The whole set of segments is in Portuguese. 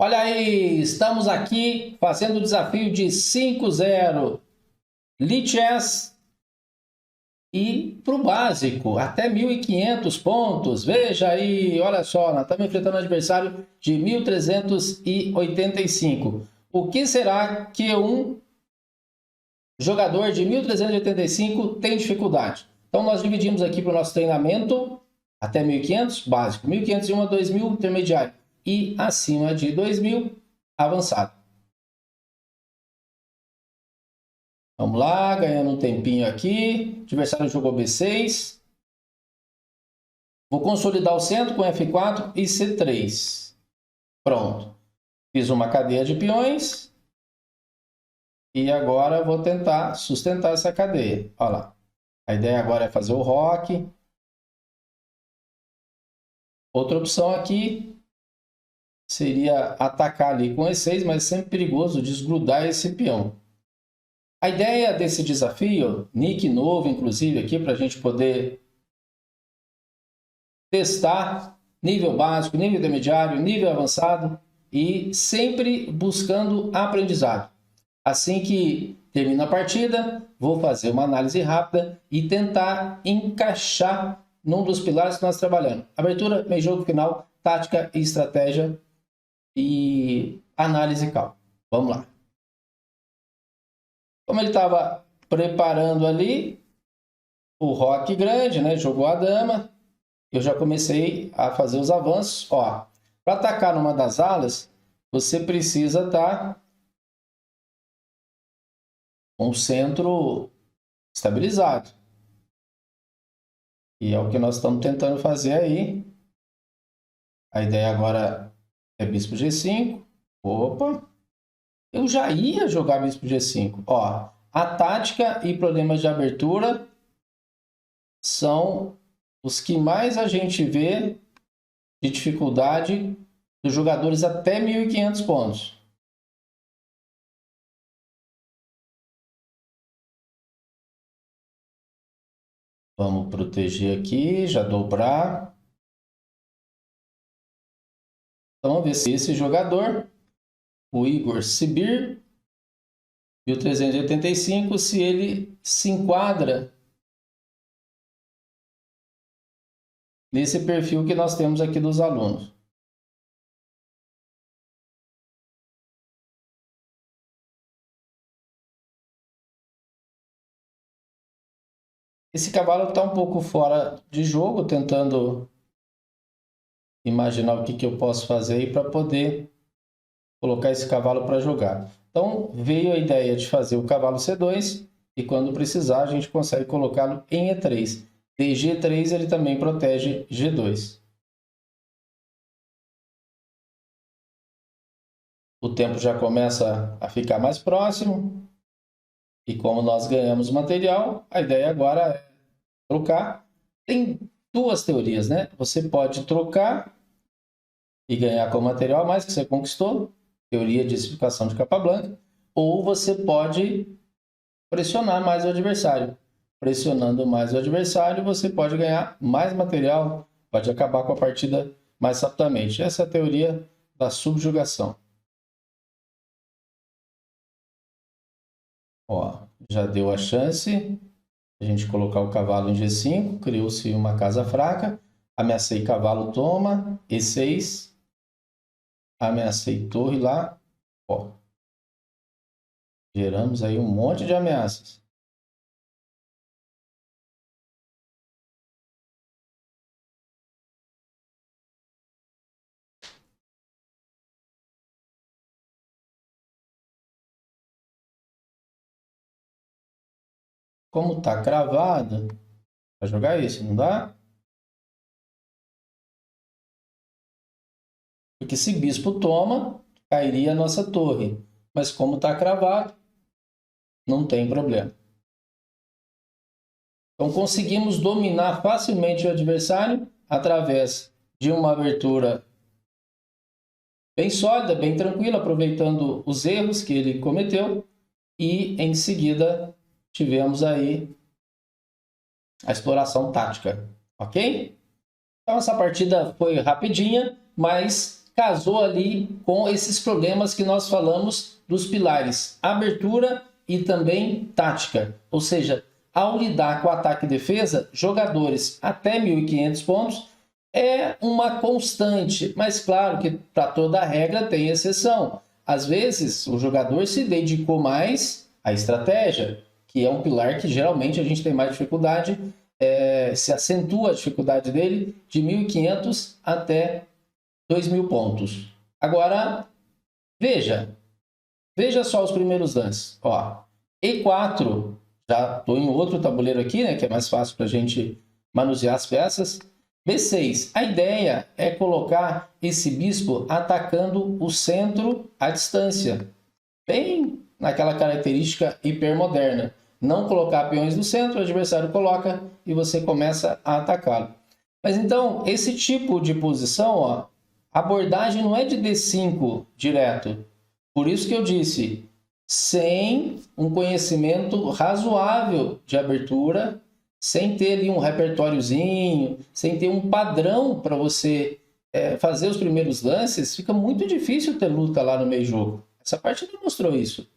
Olha aí, estamos aqui fazendo o desafio de 5-0 Lichess e para o básico, até 1.500 pontos. Veja aí, olha só, nós estamos enfrentando um adversário de 1.385. O que será que um jogador de 1.385 tem dificuldade? Então nós dividimos aqui para o nosso treinamento até 1.500, básico, 1.501 a 2.000, intermediário, e acima de 2.000, avançado. Vamos lá, ganhando um tempinho aqui. O adversário jogou B6. Vou consolidar o centro com F4 e C3. Pronto. Fiz uma cadeia de peões. E agora vou tentar sustentar essa cadeia. Olha lá. A ideia agora é fazer o roque. Outra opção aqui seria atacar ali com E6, mas é sempre perigoso desgrudar esse peão. A ideia desse desafio, nick novo inclusive aqui, para a gente poder testar nível básico, nível intermediário, nível avançado e sempre buscando aprendizado. Assim que termina a partida, vou fazer uma análise rápida e tentar encaixar num dos pilares que nós trabalhamos. Abertura, meio jogo, final, tática e estratégia e análise e cálculo. Vamos lá. Como ele estava preparando ali o roque grande, né? Jogou a dama. Eu já comecei a fazer os avanços. Ó, para atacar numa das alas, você precisa estar com o centro estabilizado. E é o que nós estamos tentando fazer aí. A ideia agora é bispo G5. Opa! Eu já ia jogar bispo G5. Ó, a tática e problemas de abertura são os que mais a gente vê de dificuldade dos jogadores até 1.500 pontos. Vamos proteger aqui, já dobrar. Então, vamos ver se esse jogador, o Igor Sibir, 1385, se ele se enquadra nesse perfil que nós temos aqui dos alunos. Esse cavalo está um pouco fora de jogo, tentando imaginar o que eu posso fazer aí para poder colocar esse cavalo para jogar. Então veio a ideia de fazer o cavalo C2 e quando precisar a gente consegue colocá-lo em E3. E G3 ele também protege G2. O tempo já começa a ficar mais próximo. E como nós ganhamos material, a ideia agora é trocar. Tem duas teorias, né? Você pode trocar e ganhar com o material a mais que você conquistou, teoria de especificação de capa branca, ou você pode pressionar mais o adversário. Pressionando mais o adversário, você pode ganhar mais material, pode acabar com a partida mais rapidamente. Essa é a teoria da subjugação. Ó, já deu a chance de a gente colocar o cavalo em G5, criou-se uma casa fraca, ameacei cavalo toma, E6, ameacei torre lá, ó. Geramos aí um monte de ameaças. Como está cravado, vai jogar isso, não dá? Porque se bispo toma, cairia a nossa torre. Mas como está cravado, não tem problema. Então conseguimos dominar facilmente o adversário através de uma abertura bem sólida, bem tranquila, aproveitando os erros que ele cometeu. E em seguida tivemos aí a exploração tática, ok? Então essa partida foi rapidinha, mas casou ali com esses problemas que nós falamos dos pilares abertura e também tática. Ou seja, ao lidar com ataque e defesa, jogadores até 1.500 pontos é uma constante, mas claro que para toda regra tem exceção. Às vezes, o jogador se dedicou mais à estratégia, que é um pilar que geralmente a gente tem mais dificuldade, se acentua a dificuldade dele de 1.500 até 2.000 pontos. Agora, veja só os primeiros lances. Ó, E4, já estou em outro tabuleiro aqui, né, que é mais fácil para a gente manusear as peças. B6, a ideia é colocar esse bispo atacando o centro à distância, bem naquela característica hipermoderna. Não colocar peões no centro, o adversário coloca e você começa a atacá-lo. Mas então, esse tipo de posição, ó, a abordagem não é de D5 direto. Por isso que eu disse, sem um conhecimento razoável de abertura, sem ter ali um repertóriozinho, sem ter um padrão para você fazer os primeiros lances, fica muito difícil ter luta lá no meio jogo. Essa parte não mostrou isso.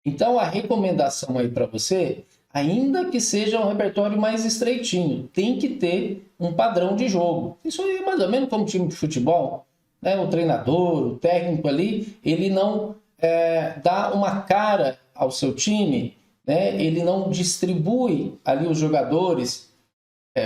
Então, a recomendação aí para você, ainda que seja um repertório mais estreitinho, tem que ter um padrão de jogo. Isso aí é mais ou menos como time de futebol, né? O treinador, o técnico ali, ele não dá uma cara ao seu time, né? Ele não distribui ali os jogadores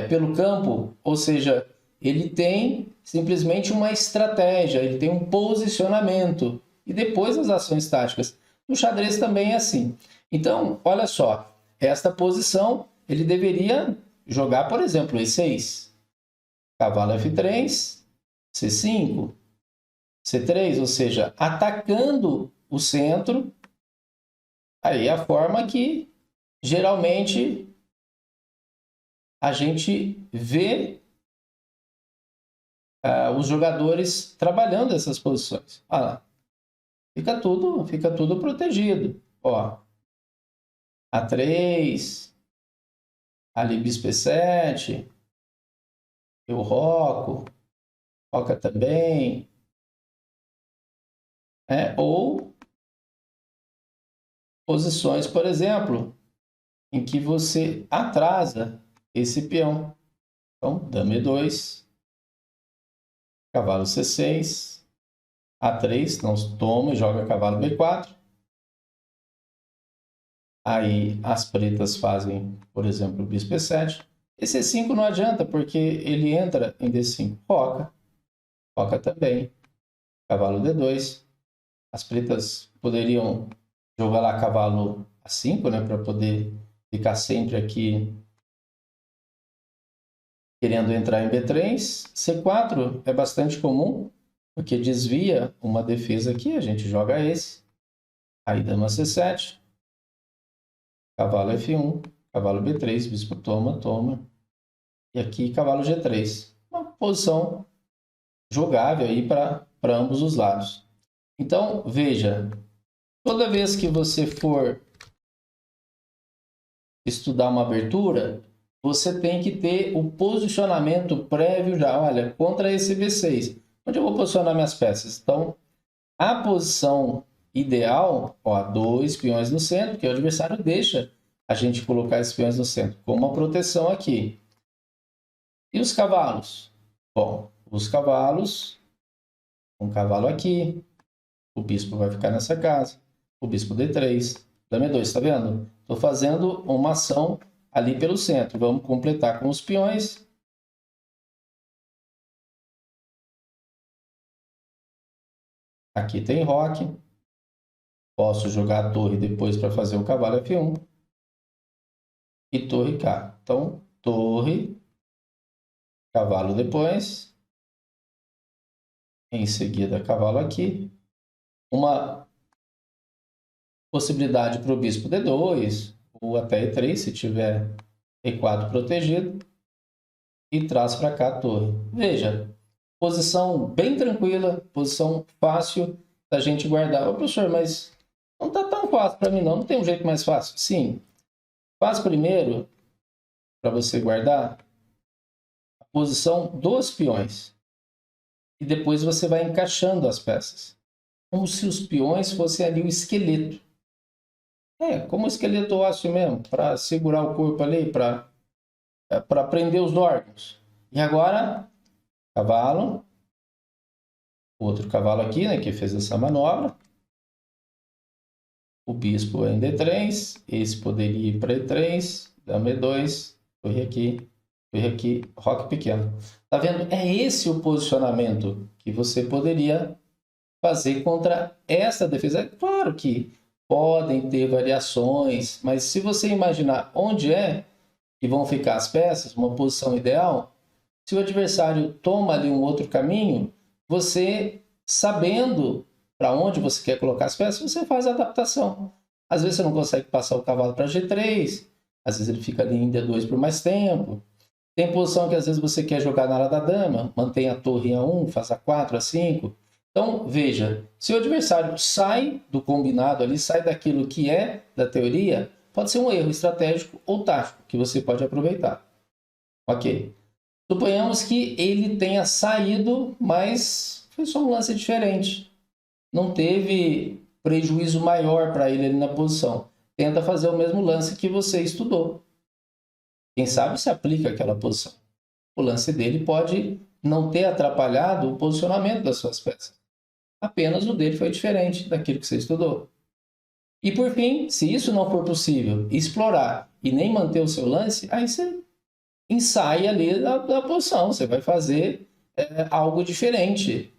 pelo campo, ou seja, ele tem simplesmente uma estratégia, ele tem um posicionamento e depois as ações táticas. No xadrez também é assim. Então, olha só, esta posição ele deveria jogar, por exemplo, E6, cavalo F3, C5, C3, ou seja, atacando o centro. Aí a forma que geralmente a gente vê os jogadores trabalhando essas posições. Olha lá. Fica tudo protegido. Ó, A3, ali bispo E7, eu roco, roca também. Ou posições, por exemplo, em que você atrasa esse peão. Então, dama E2, cavalo C6, A3, não toma e joga cavalo B4. Aí as pretas fazem, por exemplo, bispo E7. Esse E5 não adianta, porque ele entra em D5. Roca também. Cavalo D2. As pretas poderiam jogar lá cavalo A5, né, para poder ficar sempre aqui querendo entrar em B3. C4 é bastante comum, porque desvia uma defesa aqui, a gente joga esse. Aí dama C7, cavalo F1, cavalo B3, bispo toma. E aqui cavalo G3. Uma posição jogável aí para ambos os lados. Então, veja, toda vez que você for estudar uma abertura, você tem que ter o posicionamento prévio já. Olha, contra esse B6, onde eu vou posicionar minhas peças? Então, a posição ideal, ó, 2 peões no centro, que o adversário deixa a gente colocar esses peões no centro, com uma proteção aqui. E os cavalos? Bom, os cavalos, um cavalo aqui, o bispo vai ficar nessa casa, o bispo D3, dama E2, está vendo? Estou fazendo uma ação ali pelo centro. Vamos completar com os peões. Aqui tem roque. Posso jogar a torre depois para fazer o cavalo F1. E torre K. Então, torre, cavalo depois. Em seguida, cavalo aqui. Uma possibilidade para o bispo D2, ou até E3, se tiver E4 protegido. E traz para cá a torre. Veja, posição bem tranquila, posição fácil da gente guardar. Ô, professor, mas não está tão fácil para mim não tem um jeito mais fácil? Sim, faz primeiro, para você guardar, a posição dos peões. e depois você vai encaixando as peças. Como se os peões fossem ali o esqueleto. Como o esqueleto ósseo mesmo, para segurar o corpo ali, para prender os órgãos. E agora, cavalo, outro cavalo aqui, né, que fez essa manobra. O bispo em D3, esse poderia ir para E3, dama E2, torre aqui, roque pequeno. Tá vendo? É esse o posicionamento que você poderia fazer contra essa defesa. É claro que podem ter variações, mas se você imaginar onde é que vão ficar as peças, uma posição ideal, se o adversário toma ali um outro caminho, você, sabendo para onde você quer colocar as peças, você faz a adaptação. Às vezes você não consegue passar o cavalo para G3, às vezes ele fica ali em D2 por mais tempo. Tem posição que às vezes você quer jogar na área da dama, mantém a torre em A1, faz A4, A5. Então, veja, se o adversário sai do combinado ali, sai daquilo que é da teoria, pode ser um erro estratégico ou tático que você pode aproveitar. Ok. Suponhamos que ele tenha saído, mas foi só um lance diferente. Não teve prejuízo maior para ele ali na posição. Tenta fazer o mesmo lance que você estudou. Quem sabe se aplica aquela posição. O lance dele pode não ter atrapalhado o posicionamento das suas peças. Apenas o dele foi diferente daquilo que você estudou. E por fim, se isso não for possível, explorar e nem manter o seu lance, aí você ensaia ali a posição, você vai fazer algo diferente.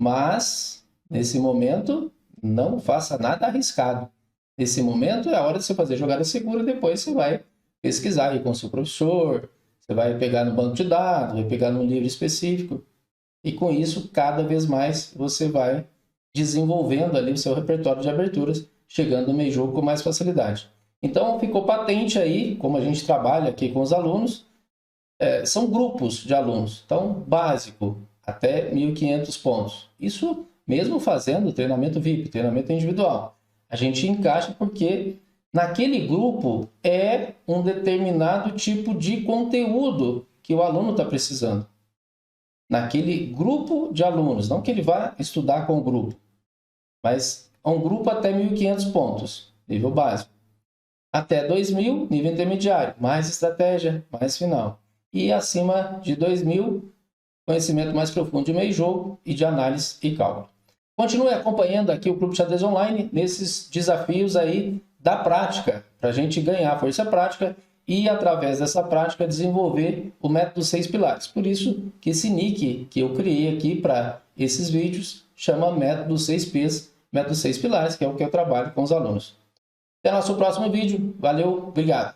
Mas, nesse momento, não faça nada arriscado. Nesse momento é a hora de você fazer jogada segura, depois você vai pesquisar aí com o seu professor, você vai pegar no banco de dados, vai pegar num livro específico, e com isso, cada vez mais, você vai desenvolvendo ali o seu repertório de aberturas, chegando no meio jogo com mais facilidade. Então, ficou patente aí, como a gente trabalha aqui com os alunos, são grupos de alunos. Então, básico, até 1.500 pontos. Isso mesmo fazendo treinamento VIP, treinamento individual. A gente encaixa porque naquele grupo é um determinado tipo de conteúdo que o aluno está precisando. Naquele grupo de alunos, não que ele vá estudar com o grupo, mas um grupo até 1.500 pontos, nível básico. Até 2.000, nível intermediário, mais estratégia, mais final. E acima de 2.000, conhecimento mais profundo de meio jogo e de análise e cálculo. Continue acompanhando aqui o Clube Xadrez Online nesses desafios aí da prática, para a gente ganhar força prática e, através dessa prática, desenvolver o método 6 pilares. Por isso que esse nick que eu criei aqui para esses vídeos chama método 6Ps, método 6 pilares, que é o que eu trabalho com os alunos. Até nosso próximo vídeo. Valeu, obrigado.